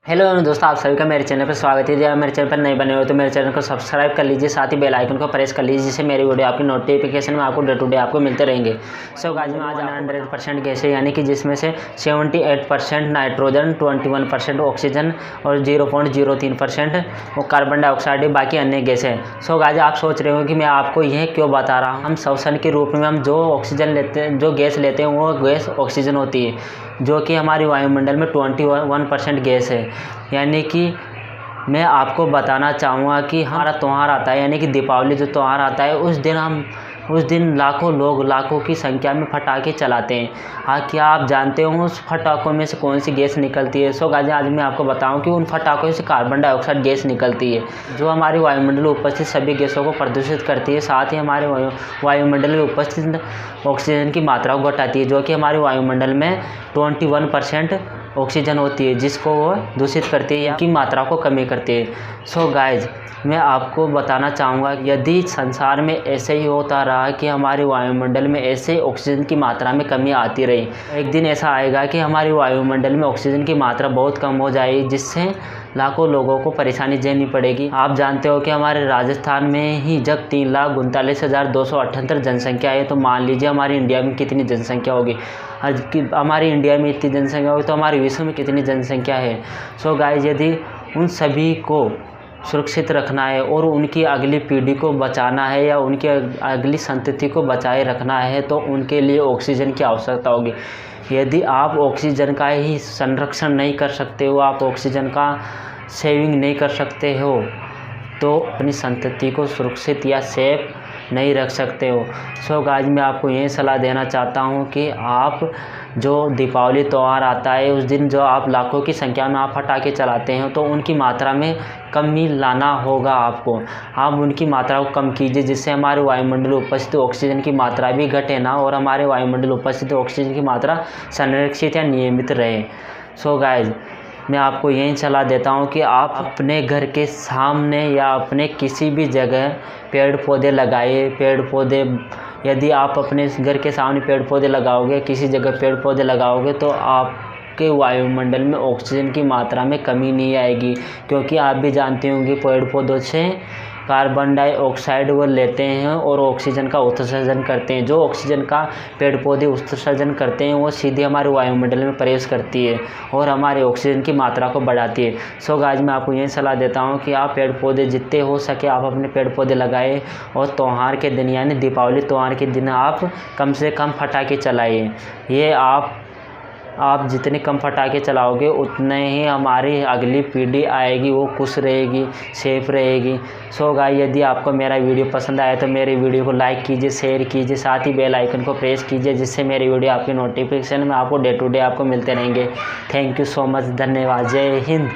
Hello दोस्तों, आप सभी का मेरे चैनल पर स्वागत है। यदि आप मेरे चैनल पर नए बने हो तो मेरे चैनल को सब्सक्राइब कर लीजिए, साथ ही बेल आइकन को प्रेस कर लीजिए, जिससे मेरी वीडियो आपकी नोटिफिकेशन में आपको डे टू डे आपको मिलते रहेंगे। सो गाइस, में आज 100% गैस है, यानी कि जिसमें से 78% नाइट्रोजन, 21% ऑक्सीजन और 0.03% वो कार्बन डाइऑक्साइड है, बाकी अन्य गैस है। सो गाइस, आप सोच रहे हो कि मैं आपको यह क्यों बता रहा हूँ। हम श्वसन के रूप में हम जो ऑक्सीजन लेते हैं, जो गैस लेते हैं, वो गैस ऑक्सीजन होती है, जो कि हमारी वायुमंडल में 21% गैस है। यानी कि मैं आपको बताना चाहूँगा कि हमारा त्यौहार आता है, यानी कि दीपावली जो त्यौहार आता है, उस दिन लाखों लोग, लाखों की संख्या में पटाखे चलाते हैं। हाँ, क्या आप जानते हो उस पटाखों में से कौन सी गैस निकलती है? सो गाइस, आज मैं आपको बताऊं कि उन पटाखों से कार्बन डाइऑक्साइड गैस निकलती है, जो हमारी वायुमंडल में उपस्थित सभी गैसों को प्रदूषित करती है। साथ ही हमारे वायुमंडल में उपस्थित ऑक्सीजन की मात्रा को घटाती है, जो कि हमारे वायुमंडल में 21% ऑक्सीजन होती है, जिसको वो दूषित करती है या की मात्रा को कमी करती है। सो गाइज, मैं आपको बताना चाहूँगा, यदि संसार में ऐसे ही होता रहा कि हमारे वायुमंडल में ऐसे ऑक्सीजन की मात्रा में कमी आती रही, एक दिन ऐसा आएगा कि हमारे वायुमंडल में ऑक्सीजन की मात्रा बहुत कम हो जाएगी, जिससे लाखों लोगों को परेशानी झेलनी पड़ेगी। आप जानते हो कि हमारे राजस्थान में ही जब 3,39,278 जनसंख्या है, तो मान लीजिए हमारी इंडिया में कितनी जनसंख्या होगी। आज की हमारी इंडिया में इतनी जनसंख्या होगी तो हमारे विश्व में कितनी जनसंख्या है। सो गाइस, यदि उन सभी को सुरक्षित रखना है और उनकी अगली पीढ़ी को बचाना है या उनकी अगली संतति को बचाए रखना है, तो उनके लिए ऑक्सीजन की आवश्यकता होगी। यदि आप ऑक्सीजन का ही संरक्षण नहीं कर सकते हो, आप ऑक्सीजन का सेविंग नहीं कर सकते हो, तो अपनी संतति को सुरक्षित या सेफ नहीं रख सकते हो। सो गाइस, मैं आपको यही सलाह देना चाहता हूँ कि आप जो दीपावली त्यौहार आता है, उस दिन जो आप लाखों की संख्या में आप पटाखे चलाते हैं, तो उनकी मात्रा में कमी लाना होगा आपको। आप उनकी मात्रा को कम कीजिए, जिससे हमारे वायुमंडल में उपस्थित ऑक्सीजन की मात्रा भी घटे ना और हमारे वायुमंडल में उपस्थित ऑक्सीजन की मात्रा संरक्षित या नियमित रहे। सो गाइस, मैं आपको यही सलाह देता हूँ कि आप अपने घर के सामने या अपने किसी भी जगह पेड़ पौधे लगाइए। पेड़ पौधे, यदि आप अपने घर के सामने पेड़ पौधे लगाओगे, किसी जगह पेड़ पौधे लगाओगे, तो आपके वायुमंडल में ऑक्सीजन की मात्रा में कमी नहीं आएगी, क्योंकि आप भी जानते होंगे पेड़ पौधों से कार्बन डाइऑक्साइड वो लेते हैं और ऑक्सीजन का उत्सर्जन करते हैं। जो ऑक्सीजन का पेड़ पौधे उत्सर्जन करते हैं, वो सीधे हमारे वायुमंडल में प्रवेश करती है और हमारे ऑक्सीजन की मात्रा को बढ़ाती है। सो गाइस, मैं आपको यही सलाह देता हूँ कि आप पेड़ पौधे जितने हो सके आप अपने पेड़ पौधे लगाएं और त्यौहार के दिन, यानी दीपावली त्यौहार के दिन आप कम से कम पटाखे चलाइए। ये आप जितने कम पटाखे चलाओगे, उतने ही हमारी अगली पीढ़ी आएगी, वो खुश रहेगी, सेफ रहेगी। सो गाइस, यदि आपको मेरा वीडियो पसंद आया तो मेरे वीडियो को लाइक कीजिए, शेयर कीजिए, साथ ही बेल आइकन को प्रेस कीजिए, जिससे मेरी वीडियो आपकी नोटिफिकेशन में आपको डे टू डे आपको मिलते रहेंगे। थैंक यू सो मच, धन्यवाद, जय हिंद।